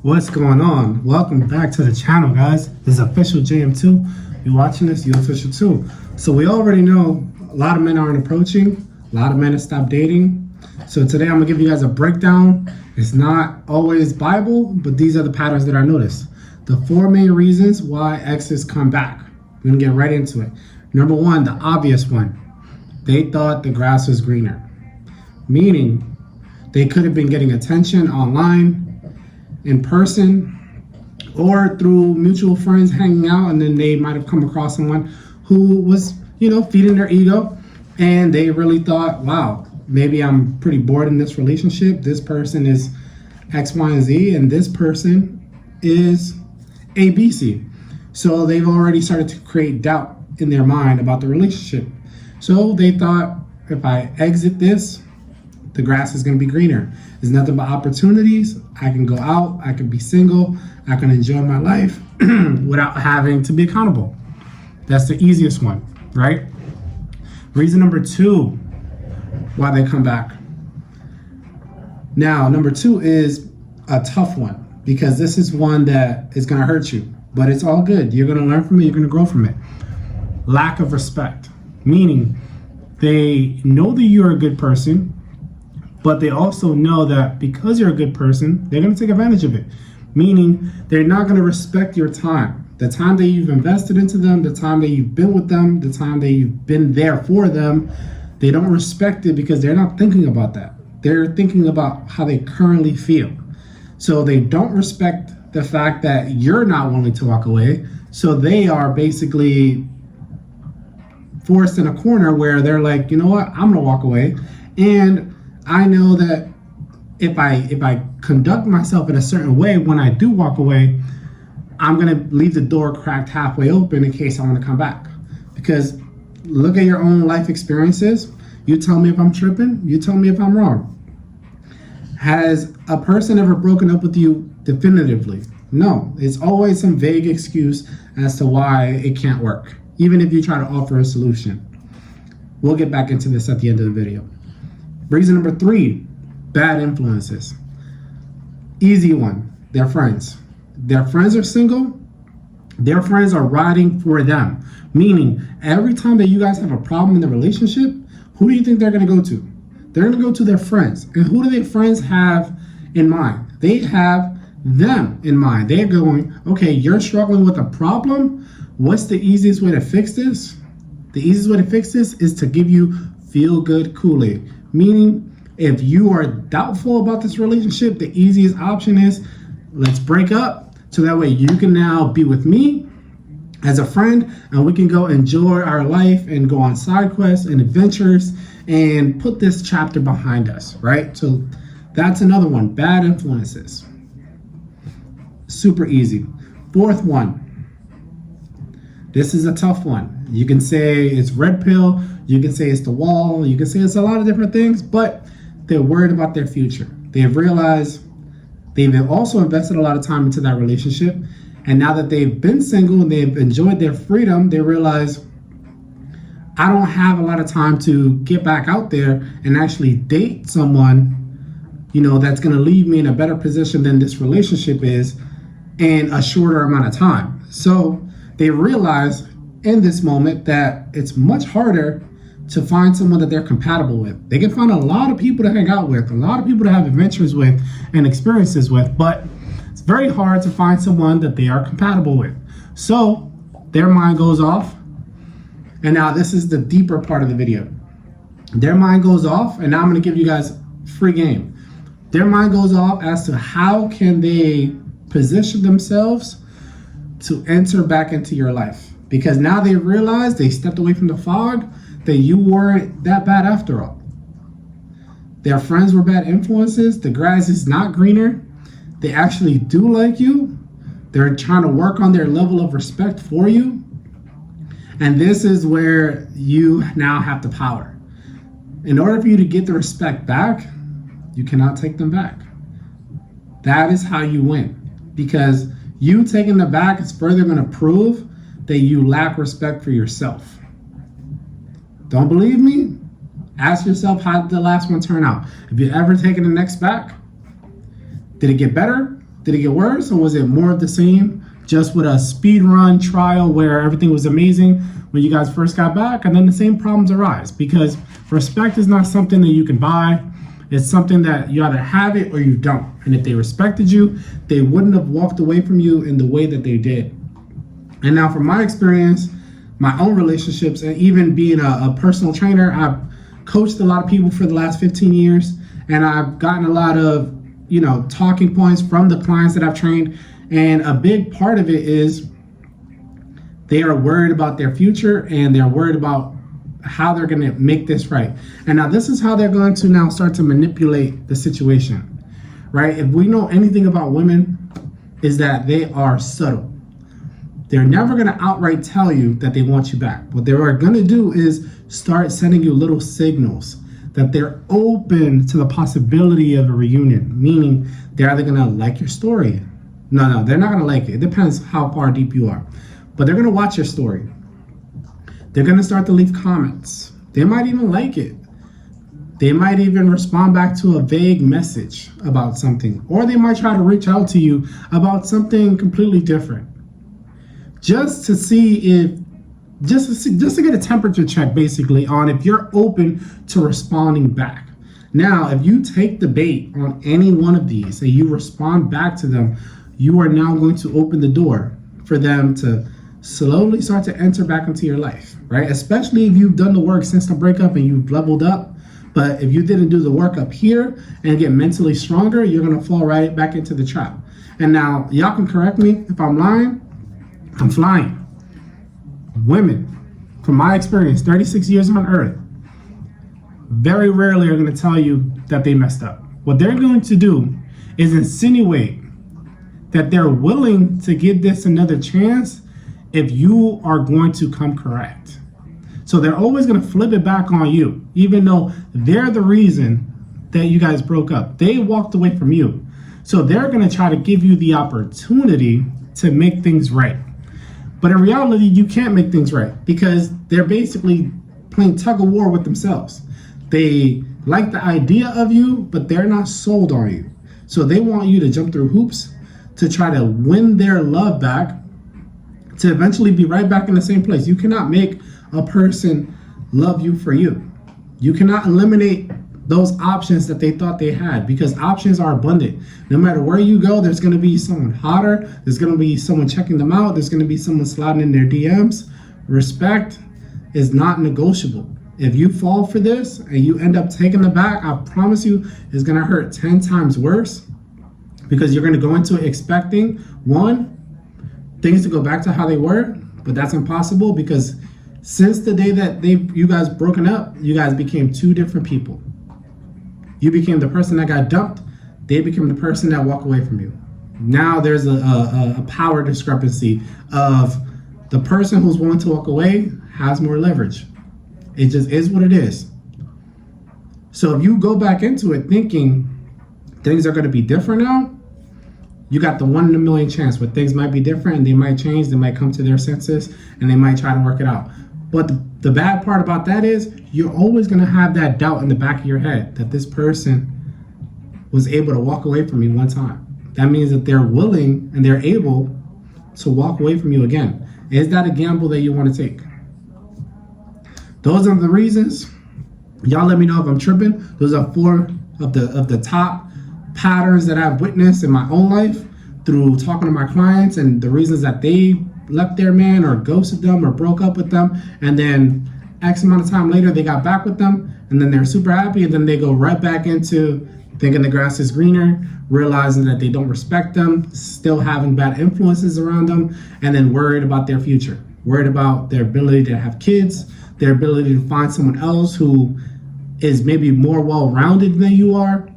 What's going on? Welcome back to the channel, guys. This is official JM2. You're watching this, you're official too. So we already know a lot of men aren't approaching, a lot of men have stopped dating. So today I'm gonna give you guys a breakdown. It's not always Bible, but these are the patterns that I noticed. The 4 main reasons why exes come back. We're gonna get right into it. Number 1, the obvious one. They thought the grass was greener. Meaning, they could have been getting attention online, in person, or through mutual friends hanging out, and then they might have come across someone who was, feeding their ego, and they really thought, wow, maybe I'm pretty bored in this relationship. This person is X, Y, and Z, and this person is ABC. So they've already started to create doubt in their mind about the relationship. So they thought, if I exit this, the grass is going to be greener. There's nothing but opportunities. I can go out, I can be single, I can enjoy my life without having to be accountable. That's the easiest one, right? Reason number 2 why they come back. Now, number 2 is a tough one, because this is one that is going to hurt you, but it's all good. You're going to learn from it, you're going to grow from it. Lack of respect, meaning they know that you're a good person, but they also know that because you're a good person, they're going to take advantage of it. Meaning, they're not going to respect your time. The time that you've invested into them, the time that you've been with them, the time that you've been there for them, they don't respect it because they're not thinking about that. They're thinking about how they currently feel. So they don't respect the fact that you're not willing to walk away. So they are basically forced in a corner where they're like, you know what, I'm going to walk away. And I know that if I conduct myself in a certain way when I do walk away, I'm going to leave the door cracked halfway open in case I want to come back. Because look at your own life experiences. You tell me if I'm tripping. You tell me if I'm wrong. Has a person ever broken up with you definitively? No. It's always some vague excuse as to why it can't work, even if you try to offer a solution. We'll get back into this at the end of the video. Reason number 3, bad influences. Easy one, their friends. Their friends are single, their friends are riding for them. Meaning, every time that you guys have a problem in the relationship, who do you think they're going to go to? They're going to go to their friends. And who do their friends have in mind? They have them in mind. They're going, okay, you're struggling with a problem. What's the easiest way to fix this? The easiest way to fix this is to give you feel-good Kool-Aid. Meaning, if you are doubtful about this relationship, the easiest option is let's break up, so that way you can now be with me as a friend, and we can go enjoy our life and go on side quests and adventures and put this chapter behind us, right? So that's another one, bad influences. Super easy. 4th one. This is a tough one. You can say it's red pill, you can say it's the wall, you can say it's a lot of different things, but they're worried about their future. They've realized they've also invested a lot of time into that relationship, and now that they've been single and they've enjoyed their freedom, they realize, I don't have a lot of time to get back out there and actually date someone, that's going to leave me in a better position than this relationship is in a shorter amount of time. So they realize in this moment that it's much harder to find someone that they're compatible with. They can find a lot of people to hang out with, a lot of people to have adventures with and experiences with, but it's very hard to find someone that they are compatible with. So their mind goes off. And now this is the deeper part of the video. Their mind goes off, and now I'm going to give you guys free game. Their mind goes off as to how can they position themselves to enter back into your life. Because now they realize they stepped away from the fog, that you weren't that bad after all. Their friends were bad influences. The grass is not greener. They actually do like you. They're trying to work on their level of respect for you. And this is where you now have the power. In order for you to get the respect back, you cannot take them back. That is how you win. Because you taking them back is further going to prove that you lack respect for yourself. Don't believe me? Ask yourself, how did the last one turn out? Have you ever taken the next back? Did it get better? Did it get worse, or was it more of the same, just with a speed run trial where everything was amazing when you guys first got back, and then the same problems arise? Because respect is not something that you can buy. It's something that you either have it or you don't. And if they respected you, they wouldn't have walked away from you in the way that they did. And now from my experience, my own relationships, and even being a personal trainer, I've coached a lot of people for the last 15 years, and I've gotten a lot of, talking points from the clients that I've trained. And a big part of it is they are worried about their future, and they're worried about how they're going to make this right. And now this is how they're going to now start to manipulate the situation, right? If we know anything about women, is that they are subtle. They're never going to outright tell you that they want you back. What they are going to do is start sending you little signals that they're open to the possibility of a reunion, meaning they're either going to like your story. No, they're not going to like it. It depends how far deep you are. But they're going to watch your story. They're going to start to leave comments. They might even like it. They might even respond back to a vague message about something. Or they might try to reach out to you about something completely different. Just to get a temperature check, basically, on if you're open to responding back. Now, if you take the bait on any one of these and you respond back to them, you are now going to open the door for them to slowly start to enter back into your life, right? Especially if you've done the work since the breakup and you've leveled up. But if you didn't do the work up here and get mentally stronger, you're going to fall right back into the trap. And now, y'all can correct me if I'm lying. I'm flying. Women, from my experience, 36 years on earth, very rarely are going to tell you that they messed up. What they're going to do is insinuate that they're willing to give this another chance if you are going to come correct. So they're always going to flip it back on you, even though they're the reason that you guys broke up. They walked away from you. So they're going to try to give you the opportunity to make things right. But in reality, you can't make things right because they're basically playing tug of war with themselves. They like the idea of you, but they're not sold on you. So they want you to jump through hoops to try to win their love back, to eventually be right back in the same place. You cannot make a person love you for you. You cannot eliminate those options that they thought they had, because options are abundant. No matter where you go, there's going to be someone hotter. There's going to be someone checking them out. There's going to be someone sliding in their DMs. Respect is not negotiable. If you fall for this and you end up taking it back, I promise you it's going to hurt 10 times worse, because you're going to go into it expecting, one, things to go back to how they were, but that's impossible, because since the day that you guys broken up, you guys became two different people. You became the person that got dumped. They became the person that walked away from you. Now there's a power discrepancy of the person who's willing to walk away has more leverage. It just is what it is. So if you go back into it thinking things are going to be different now, you got the 1 in a million chance where things might be different and they might change, they might come to their senses, and they might try to work it out. But the bad part about that is you're always going to have that doubt in the back of your head that this person was able to walk away from me one time. That means that they're willing and they're able to walk away from you again. Is that a gamble that you want to take? Those are the reasons. Y'all let me know if I'm tripping. Those are 4 of the top patterns that I've witnessed in my own life through talking to my clients, and the reasons that they left their man or ghosted them or broke up with them, and then X amount of time later they got back with them, and then they're super happy, and then they go right back into thinking the grass is greener, realizing that they don't respect them, still having bad influences around them, and then worried about their future, worried about their ability to have kids, their ability to find someone else who is maybe more well-rounded than you are.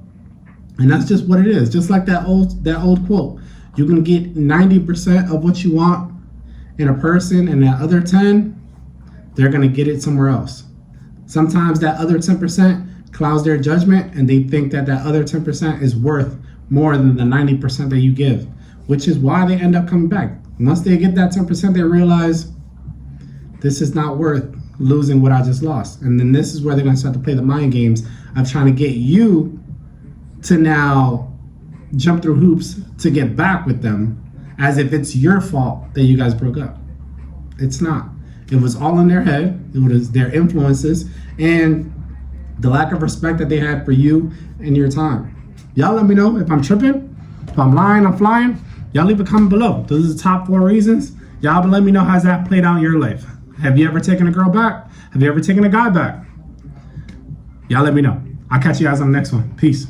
And that's just what it is. Just like that old quote, you can get 90% of what you want in a person, and that other 10, they're going to get it somewhere else. Sometimes that other 10% clouds their judgment, and they think that that other 10% is worth more than the 90% that you give, which is why they end up coming back. Once they get that 10%, they realize this is not worth losing what I just lost. And then this is where they're going to start to play the mind games of trying to get you to now jump through hoops to get back with them as if it's your fault that you guys broke up. It's not. It was all in their head. It was their influences and the lack of respect that they had for you and your time. Y'all let me know if I'm tripping, if I'm lying, I'm flying. Y'all leave a comment below. Those are the top 4 reasons. Y'all let me know how's that played out in your life. Have you ever taken a girl back? Have you ever taken a guy back? Y'all let me know. I'll catch you guys on the next one. Peace.